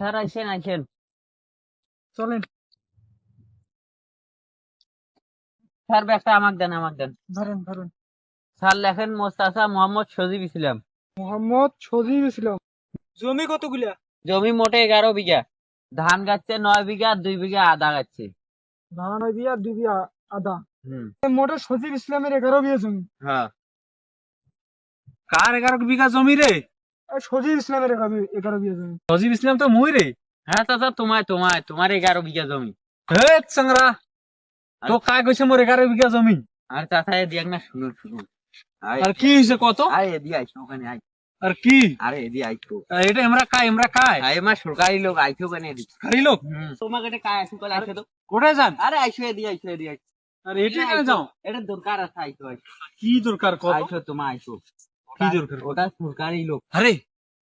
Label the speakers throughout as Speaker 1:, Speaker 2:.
Speaker 1: Sir আইসেন আইসেন
Speaker 2: চলেন।
Speaker 1: স্যার ব্যাগটা আমাকে দেন
Speaker 2: ধরেন ধরেন।
Speaker 1: স্যার লেখেন মোস্তাফা মোহাম্মদ সজীব ইসলাম।
Speaker 2: মোহাম্মদ সজীব ইসলাম। জমি কতগুলা?
Speaker 1: জমি মোটে 11 বিঘা। ধান গাচ্ছে 9 বিঘা, আর 2 বিঘা আদা গাচ্ছে।
Speaker 2: ধান ওই বিঘা 2 বিঘা আদা।
Speaker 1: হুম।
Speaker 2: মোটে সজীব ইসলামের 11 বিঘা জমি।
Speaker 1: হ্যাঁ।
Speaker 3: কার 11 বিঘা জমি রে?
Speaker 2: আর সজীব ইসলামের 11 বিঘা জমি।
Speaker 3: সজীব ইসলাম তো মুই রে।
Speaker 1: হ্যাঁ চাচা, তোমার 11 বিঘা জমি।
Speaker 3: হে চাংরা, তো কায় কইছে মোর 11 বিঘা জমি?
Speaker 1: আর চাচা এ দিয়াক না, শুনুন শুনুন।
Speaker 3: আর কি হইছে কত?
Speaker 1: আরে এদি আইছো ওখানে আই।
Speaker 3: আর কি?
Speaker 1: আরে এদি আইছো।
Speaker 3: এটা আমরা কায়
Speaker 1: আই মা সরকারি লোক আইছো ওখানে এদি।
Speaker 3: খারি লোক।
Speaker 1: তোমাকে এটা কায় আইছো কল আইছো তো।
Speaker 3: কোথায় যান?
Speaker 1: আরে আইছো এদি আইছো।
Speaker 3: আর এটা কেন যাও?
Speaker 1: এটা দরকার আছে আইছো।
Speaker 3: কি দরকার কত?
Speaker 1: আইছো তোমার আইছো।
Speaker 3: কি দরকার?
Speaker 1: ওটা সরকারি লোক।
Speaker 3: আরে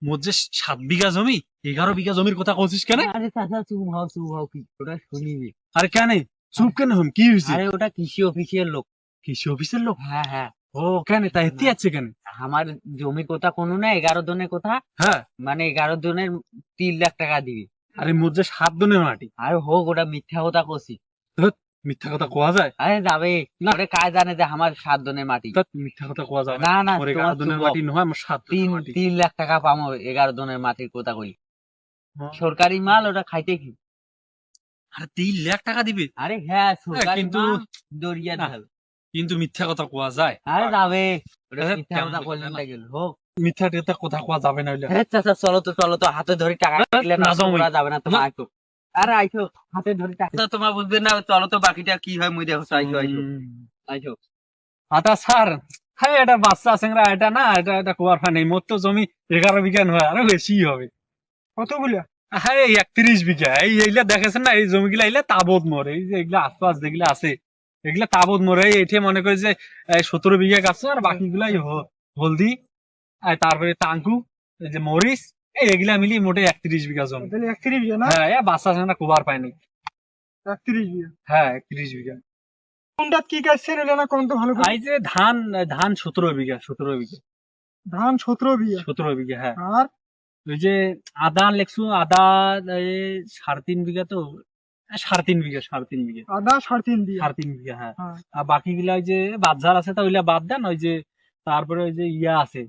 Speaker 3: মোর যে 7 বিঘা জমি, 11 বিঘা জমির কথা কইছিস কেন?
Speaker 1: আরে চাচা চুপ হও কি ওটা শুনিবি।
Speaker 3: আরে কেন চুপ কেন হম? কি হইছে?
Speaker 1: আরে ওটা কৃষি অফিসের লোক।
Speaker 3: কৃষি অফিসের লোক?
Speaker 1: হ্যাঁ হ্যাঁ।
Speaker 3: ও কেন তাই হেতি আছে কেন?
Speaker 1: আমার জমির কথা কোনো না, 11 জনের কথা।
Speaker 3: হ্যাঁ।
Speaker 1: মানে 11 জনের 3 লাখ টাকা দিবি।
Speaker 3: আরে মোর যে 7 দনের মাটি।
Speaker 1: আরে হোক, ওটা মিথ্যা কথা কছি।
Speaker 3: মিথ্যা কথা কোয়া যায়?
Speaker 1: আরে যাবে না, ওটা কাজ জানে যে আমার 7 জনের মাটি।
Speaker 3: মিথ্যা কথা কোয়া যায়
Speaker 1: না না,
Speaker 3: মোর
Speaker 1: তোমার
Speaker 3: 11 দনের মাটি নয়, আমার 7 দনের মাটি।
Speaker 1: 3 লাখ টাকা পাবো 11 জনের মাটির কথা কই। সরকারি মাল, ওটা খাইতে কি।
Speaker 3: আরে 3 লাখ টাকা দিবে?
Speaker 1: আরে হ্যাঁ সরকারি
Speaker 3: কিন্তু
Speaker 1: মাল, দরিয়া
Speaker 3: না,
Speaker 1: ঢাল।
Speaker 3: কিন্তু মিথ্যা কথা কোয়া যায়?
Speaker 1: আরে যাবে, ওটা
Speaker 3: হ্যাঁ,
Speaker 1: মিথ্যা কথা বললেন
Speaker 3: না।
Speaker 1: লাগেল হোক।
Speaker 3: মিথ্যা টেথা কথা কোয়া যাবে না হইলে।
Speaker 1: হ্যাঁ চাচা চলো তো হাতে ধরে টাকা দিলে
Speaker 3: না,
Speaker 1: না
Speaker 3: যাও
Speaker 1: তোমরা যাবে না, তোমার
Speaker 3: না।
Speaker 1: আইছো। আরে আইছো হাতে ধরে টাকা তোমার বুঝবে না, চলো তো বাকিটা কি হয় মুই দেখো। আইছো।
Speaker 3: আটা স্যার, হ্যাঁ এটা বাচ্চা সিংরা, এটা না, এটা কোয়ার ফানি। মোর তো জমি 11 বিঘা নয়, আরো বেশি হবে।
Speaker 2: কতগুলা?
Speaker 3: হ্যাঁ 31 বিঘা। এইগুলা দেখেছেন না, এই জমিগুলা এইগুলা তাবদ মোর। এই যে এগুলা আশপাশ যেগুলা আছে, এগুলা তাবদ মোর। এইটে মনে করি যে 17 বিঘা গাছ, আর বাকি গুলাই হলদি, আর তারপরে টাঙ্কু, এই যে মরিচ, এগুলা মিলি মোটে 31 বিঘা জমি।
Speaker 2: তাহলে 31 বিঘা না?
Speaker 3: হ্যাঁ বাচ্চা সিংরা কোবার পায়নি।
Speaker 2: 31 বিঘা।
Speaker 3: হ্যাঁ 31 বিঘা।
Speaker 2: কোনটা কি কাটছেন এটা না কোন তো ভালো করে।
Speaker 3: এই যে ধান 17 বিঘা।
Speaker 2: ধান 17 বিঘা।
Speaker 3: 17 বিঘা হ্যাঁ।
Speaker 2: আর
Speaker 3: ওই যে আদা লেখছু, আদা এই 3.5 বিঘা। তো 3.5 বিঘা।
Speaker 2: আদা 3.5 বিঘা।
Speaker 3: 3.5 বিঘা হ্যাঁ।
Speaker 2: হ্যাঁ।
Speaker 3: আর বাকি গুলা ওই যে বাজার আছে, তো ওইগুলা বাদ দেন। ওই যে তারপরে ওই যে ইয়া আছে,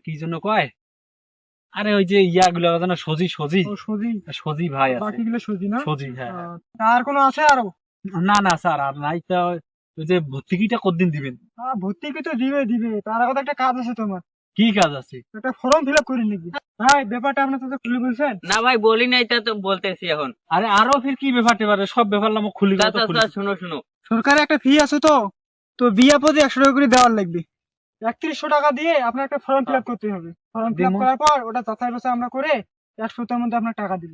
Speaker 3: কি জন্য কয়, আরে ওই যে ইয়া গুলা যেন সজি
Speaker 2: ও সজি।
Speaker 3: সজি ভাই আছে।
Speaker 2: বাকিগুলো সজি না?
Speaker 3: সজি হ্যাঁ।
Speaker 2: আর কোনো আছে আরো?
Speaker 3: না না স্যার, আর নাই। তো ওই যে ভর্তুকিটা কতদিন দিবেন?
Speaker 2: ভর্তি কি তো দিবে তার আগে তো একটা কাজ আছে তোমার।
Speaker 3: কি কাজ আছে?
Speaker 2: একটা ফর্ম ফিল আপ করে নিবি। ভাই ব্যাপারটা আপনার সাথে খুলে বলছেন?
Speaker 1: না ভাই বলি নাই, তা তো বলতেছি এখন।
Speaker 3: আরে আরো ফির কি ব্যাপারটা পারে, সব ব্যাপার নাম খুলি
Speaker 1: চাচা শুনো।
Speaker 2: সরকারি একটা ফি আছে তো, তো বিয়া প্রতি 100 টাকা করে দেওয়ার লাগবে। 3100 টাকা দিয়ে আপনার একটা ফর্ম ফিল আপ করতে হবে। ফর্ম ফিল আপ
Speaker 3: দিমু।
Speaker 2: করার পর ওটা যাচাই বাছাই আমরা করে 1 সপ্তাহের মধ্যে আপনার টাকা দিব।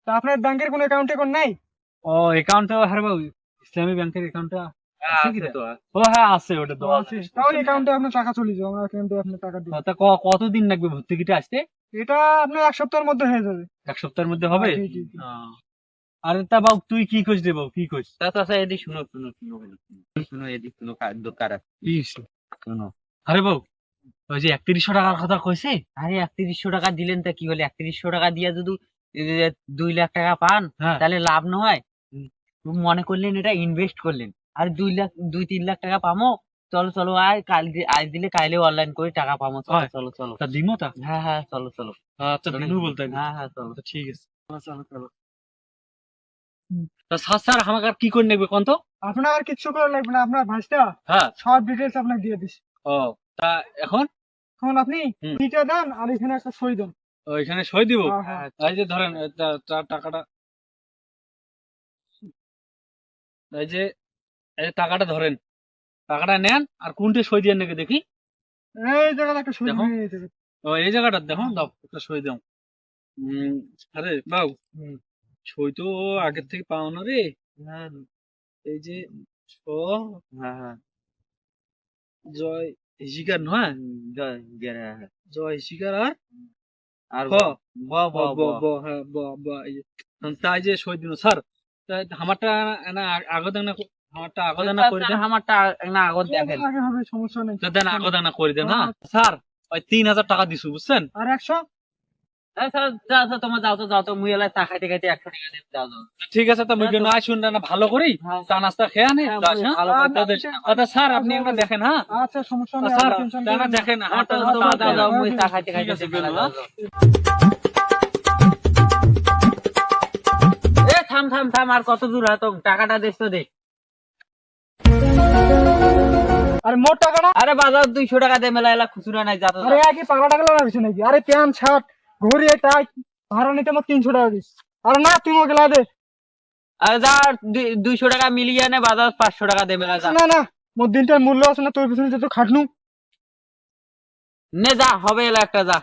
Speaker 2: তা আপনার ব্যাংকের কোনো অ্যাকাউন্টে কোন নাই?
Speaker 3: ও অ্যাকাউন্টটা হ্যাঁ বাবু, ইসলামী ব্যাংকের অ্যাকাউন্টটা আছে কি রে?
Speaker 1: তো
Speaker 3: ও হ্যাঁ আছে, ওটা তো আছে।
Speaker 2: তাহলে অ্যাকাউন্টে আপনার টাকা চলে যাবে, আমার অ্যাকাউন্টে আপনার টাকা দিব।
Speaker 3: তা কতদিন লাগবে ভর্তুকিটা আসতে?
Speaker 2: এটা আপনার 1 সপ্তাহের মধ্যে হয়ে যাবে।
Speaker 3: 1 সপ্তাহের মধ্যে হবে?
Speaker 2: জি, জি, জি।
Speaker 3: আরে তা বাবু তুই কি কইস রে বাবু, কি কইস?
Speaker 1: চাচা এদিক শুনো এদিক শুনো, দরকার আছে।
Speaker 3: কি হইছে?
Speaker 1: শুনো।
Speaker 3: আরে বাবু, ওই যে 3100 টাকার কথা কইছে।
Speaker 1: আরে 3100 টাকা দিলেন তা কি হলে, 3100 টাকা দিয়ে যদি 2 লাখ টাকা পান
Speaker 3: হ্যাঁ।
Speaker 1: তাহলে লাভ নয়। মনে করলেন এটা ইনভেস্ট করলেন, আর 2-3 লাখ টাকা পামো। চলো আজ দিলে কাইলে অনলাইন করে টাকা পামো।
Speaker 3: হয়।
Speaker 1: চলো।
Speaker 3: তা দিমো তা?
Speaker 1: হ্যাঁ চলো।
Speaker 3: আচ্ছা দিনু বলতে।
Speaker 1: হ্যাঁ চলো।
Speaker 3: তো ঠিক আছে।
Speaker 1: চলো।
Speaker 3: তা স্যার আমাকে আর কি করে নেবে কোন তো?
Speaker 2: আপনার আর কিচ্ছু করা লাগবে না, আপনার ভাইসটা
Speaker 3: হ্যাঁ।
Speaker 2: সব ডিটেলস আপনাকে দিয়ে দিস।
Speaker 3: ও তা এখন
Speaker 2: এখন আপনি
Speaker 3: হুম।
Speaker 2: ফিটা দেন আর এখানে একটা সই দেন।
Speaker 3: ওইখানে সই দিব?
Speaker 2: হ্যাঁ, হ্যাঁ।
Speaker 3: এই যে ধরেন টাকাটা, এই যে টাকাটা ধরেন, টাকাটা নেন, আর কোনটা সই দিয়ে নাকি দেখি।
Speaker 2: এই জায়গায় একটা সই
Speaker 3: দেখো।
Speaker 2: দিবেন, এই জায়গায়।
Speaker 3: ও এই জায়গাটা দেখো, দাও একটা সই দাও। আরে বাবু, সই তো আগের থেকে পাও না রে।
Speaker 1: হ্যাঁ
Speaker 3: এই যে স
Speaker 1: হ্যাঁ
Speaker 3: জয় শিকার নয়,
Speaker 1: হ্যাঁ।
Speaker 3: জয় শিকার আর
Speaker 1: আর
Speaker 3: খ
Speaker 1: ব ব
Speaker 3: ব
Speaker 1: ব
Speaker 3: ব হ্যাঁ ব ব এই যে, তাই যে সই দিন স্যার। আমারটা না আগদান না, আমারটা আগদান না করে দেন।
Speaker 1: আমারটা না আগত দেখেন।
Speaker 2: আগে হবে, সমস্যা নেই।
Speaker 3: তো দেন আগদান না করে দেন। হ্যাঁ স্যার, ওই 3000 টাকা দিছু বুঝছেন।
Speaker 2: আর 100
Speaker 1: তোমার যাও তো মুই এলা চা খাইতে খাইতে 100 টাকা দেব যাও যাও
Speaker 3: ঠিক আছে, তো মুই না শুন না ভালো করি
Speaker 1: হ্যাঁ।
Speaker 3: চা নাস্তা খেয়ে আনে
Speaker 1: হ্যাঁ,
Speaker 3: যাস, হ্যাঁ?
Speaker 1: ভালো করে
Speaker 3: আচ্ছা, আচ্ছা স্যার আপনি একবার দেখেন, হ্যাঁ
Speaker 2: আচ্ছা সমস্যা নেই,
Speaker 3: স্যার
Speaker 2: আপনি টেনশন
Speaker 3: চা না
Speaker 2: করবেন না।
Speaker 3: দেখেন, হ্যাঁ,
Speaker 1: তো
Speaker 3: চা
Speaker 1: তোমার যাও
Speaker 3: দেখেন।
Speaker 1: যাও মুই চা খাইতে
Speaker 3: ঠিক
Speaker 1: খাইতে
Speaker 3: আছে,
Speaker 1: মেলা
Speaker 3: গেলো,
Speaker 1: যাও
Speaker 3: হ্যাঁ?
Speaker 1: যাও। এ থাম আর কত দূর হয় তো টাকাটা দেশ তো দে।
Speaker 2: আরে মোট টাকাটা,
Speaker 1: আরে বাজার 200 টাকা দে মেলা এলা খুচরা নাই যা তো
Speaker 2: আরে
Speaker 1: যাও।
Speaker 2: একই পাগলা টাকা লাগাইছো নাকি? আরে প্যান্ট শার্ট ঘড়ি টাই ভাড়া নিতে আমার 300 টাকা দিস। আরে না তুই গেলা দে।
Speaker 1: আরে যা 200 টাকা মিলিয়ে নে বাজার 500 টাকা দে মেলা যা।
Speaker 2: না না মোর দিনটার মূল্য আছে না, তোর পিছনে যত খাটনু।
Speaker 1: নে যা হবে এলা একটা যা।